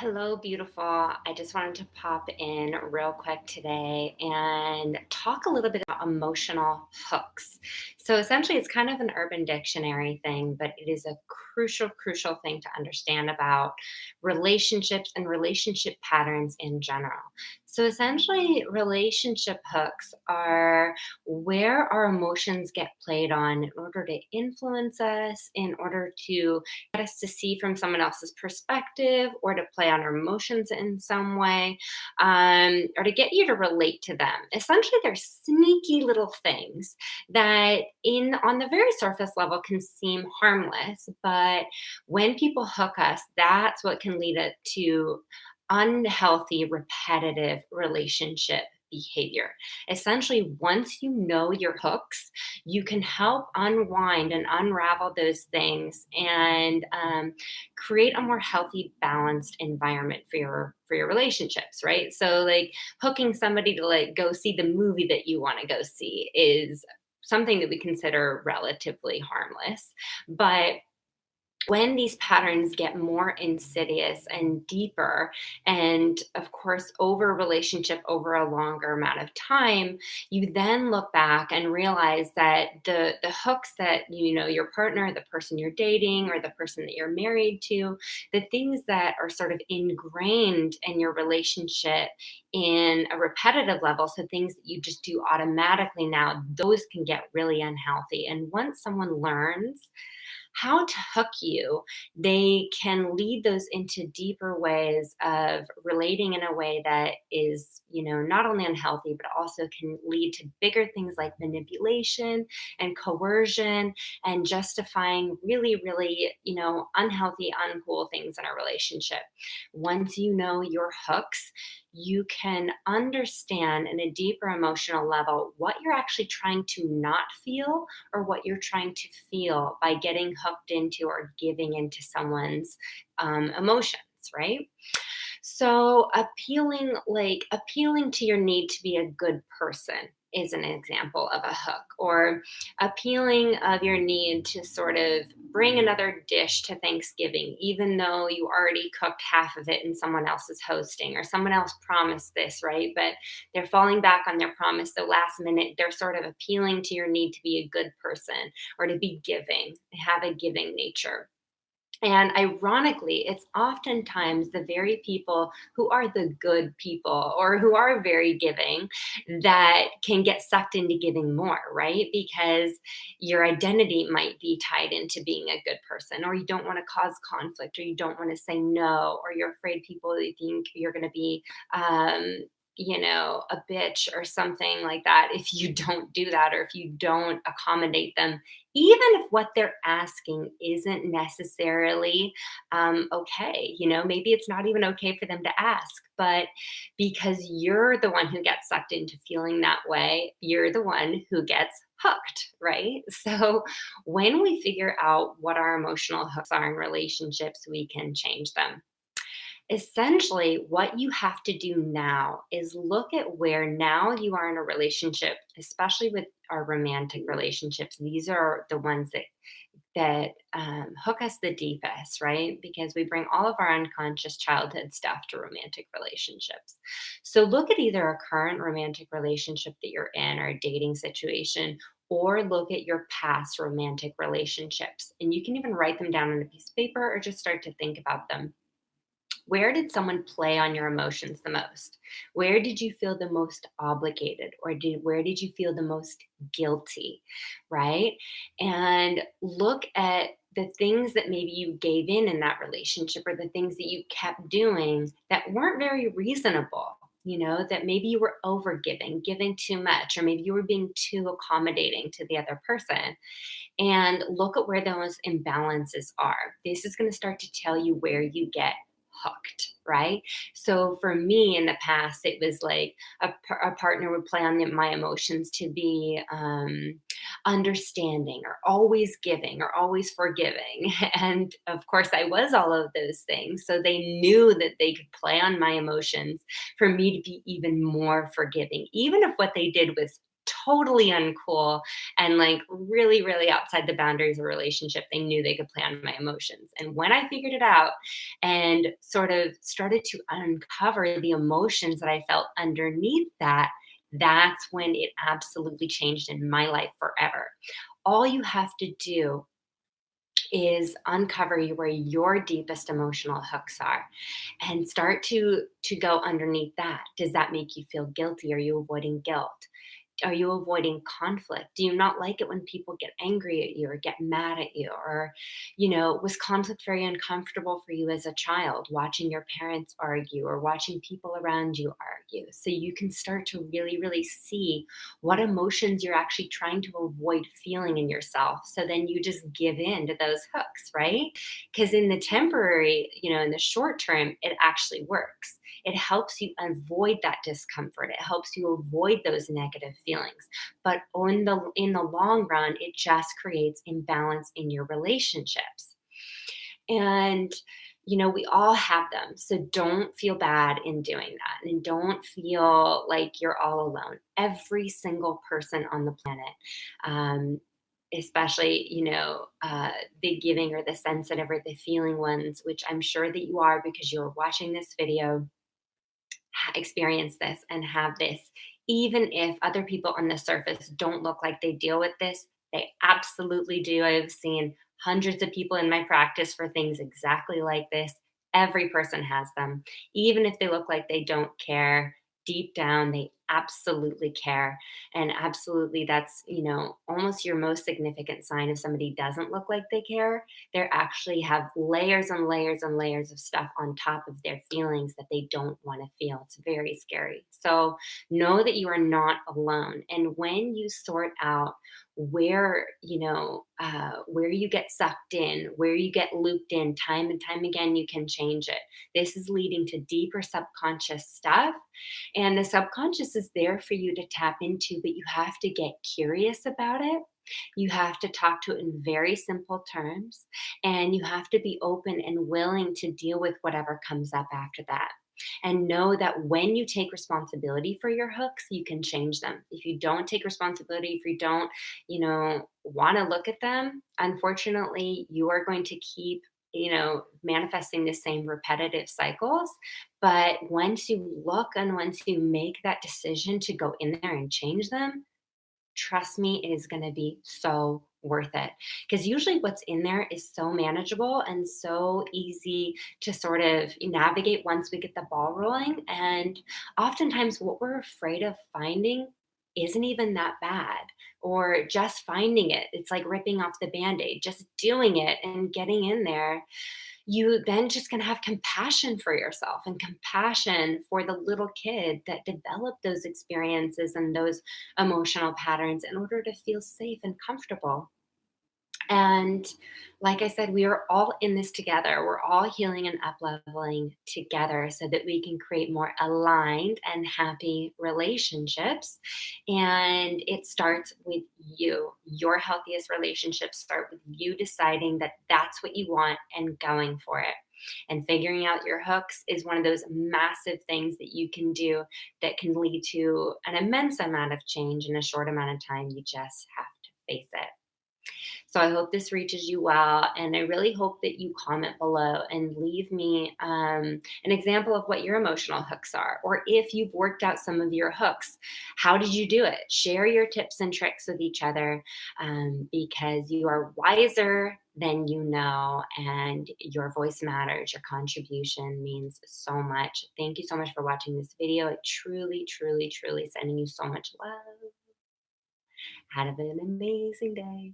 Hello, beautiful. I just wanted to pop in real quick today and talk a little bit about emotional hooks. So, essentially, it's kind of an urban dictionary thing, but it is a crucial thing to understand about relationships and relationship patterns in general. So, essentially, relationship hooks are where our emotions get played on in order to influence us, in order to get us to see from someone else's perspective or to play on our emotions in some way, or to get you to relate to them. Essentially, they're sneaky little things that in on the very surface level can seem harmless, but when people hook us, that's what can lead it to unhealthy repetitive relationship behavior. Essentially, once you know your hooks, you can help unwind and unravel those things and create a more healthy, balanced environment for your relationships, right? So, like hooking somebody to like go see the movie that you want to go see is something that we consider relatively harmless, but when these patterns get more insidious and deeper, and of course over a relationship over a longer amount of time, you then look back and realize that the hooks that your partner, the person you're dating, or the person that you're married to, the things that are sort of ingrained in your relationship in a repetitive level, so things that you just do automatically now, those can get really unhealthy. And once someone learns how to hook you, they can lead those into deeper ways of relating in a way that is, not only unhealthy, but also can lead to bigger things like manipulation and coercion and justifying really, unhealthy, uncool things in a relationship. Once you know your hooks, you can understand in a deeper emotional level what you're actually trying to not feel or what you're trying to feel by getting hooked into or giving into someone's emotions, right? So appealing to your need to be a good person is an example of a hook, or appealing of your need to sort of bring another dish to Thanksgiving, even though you already cooked half of it and someone else is hosting, or someone else promised this, right? But they're falling back on their promise. So last minute, they're sort of appealing to your need to be a good person or to be giving, have a giving nature. And ironically, it's oftentimes the very people who are the good people or who are very giving that can get sucked into giving more, right? Because your identity might be tied into being a good person, or you don't want to cause conflict, or you don't want to say no, or you're afraid people think you're going to be, a bitch or something like that if you don't do that, or if you don't accommodate them, even if what they're asking isn't necessarily okay. Maybe it's not even okay for them to ask, but because you're the one who gets sucked into feeling that way, you're the one who gets hooked, right? So when we figure out what our emotional hooks are in relationships, we can change them. Essentially, what you have to do now is look at where now you are in a relationship, especially with our romantic relationships. These are the ones that hook us the deepest, right? Because we bring all of our unconscious childhood stuff to romantic relationships. So look at either a current romantic relationship that you're in or a dating situation, or look at your past romantic relationships. And you can even write them down on a piece of paper or just start to think about them. Where did someone play on your emotions the most? Where did you feel the most obligated, or where did you feel the most guilty, right? And look at the things that maybe you gave in that relationship, or the things that you kept doing that weren't very reasonable. That maybe you were over giving too much, or maybe you were being too accommodating to the other person, and look at where those imbalances are. This is going to start to tell you where you get hooked, right? So for me in the past, it was like a partner would play on my emotions to be understanding, or always giving, or always forgiving. And of course, I was all of those things. So they knew that they could play on my emotions for me to be even more forgiving, even if what they did was totally uncool and like really, really outside the boundaries of a relationship. They knew they could play on my emotions. And when I figured it out and sort of started to uncover the emotions that I felt underneath that, that's when it absolutely changed in my life forever. All you have to do is uncover where your deepest emotional hooks are and start to go underneath that. Does that make you feel guilty? Are you avoiding guilt? Are you avoiding conflict? Do you not like it when people get angry at you or get mad at you? Or, was conflict very uncomfortable for you as a child, watching your parents argue or watching people around you argue? So you can start to really, really see what emotions you're actually trying to avoid feeling in yourself. So then you just give in to those hooks, right? Because in the temporary, in the short term, it actually works. It helps you avoid that discomfort. It helps you avoid those negative feelings. But in the long run, it just creates imbalance in your relationships. And we all have them. So don't feel bad in doing that. And don't feel like you're all alone. Every single person on the planet, um, especially, the giving or the sensitive or the feeling ones, which I'm sure that you are because you're watching this video, experience this and have this. Even if other people on the surface don't look like they deal with this, they absolutely do. I've seen hundreds of people in my practice for things exactly like this. Every person has them. Even if they look like they don't care, deep down, they absolutely care. And absolutely, that's, almost your most significant sign if somebody doesn't look like they care. They actually have layers and layers and layers of stuff on top of their feelings that they don't want to feel. It's very scary. So know that you are not alone. And when you sort out where you get sucked in, where you get looped in time and time again, you can change it. This is leading to deeper subconscious stuff. And the subconscious is there for you to tap into, but you have to get curious about it. You have to talk to it in very simple terms, and you have to be open and willing to deal with whatever comes up after that. And know that when you take responsibility for your hooks, you can change them. If you don't take responsibility, if you don't, want to look at them, unfortunately, you are going to keep manifesting the same repetitive cycles. But once you look and once you make that decision to go in there and change them, trust me, it is going to be so worth it. Because usually what's in there is so manageable and so easy to sort of navigate once we get the ball rolling. And oftentimes, what we're afraid of finding isn't even that bad. Or just finding it, it's like ripping off the band aid, just doing it and getting in there, you then just can have compassion for yourself and compassion for the little kid that developed those experiences and those emotional patterns in order to feel safe and comfortable. And like I said, we are all in this together. We're all healing and up leveling together so that we can create more aligned and happy relationships. And it starts with you. Your healthiest relationships start with you deciding that that's what you want and going for it. And figuring out your hooks is one of those massive things that you can do that can lead to an immense amount of change in a short amount of time. You just have to face it. So I hope this reaches you well. And I really hope that you comment below and leave me an example of what your emotional hooks are. Or if you've worked out some of your hooks, how did you do it? Share your tips and tricks with each other because you are wiser than you know, and your voice matters. Your contribution means so much. Thank you so much for watching this video. It truly, truly, truly sending you so much love. Have an amazing day.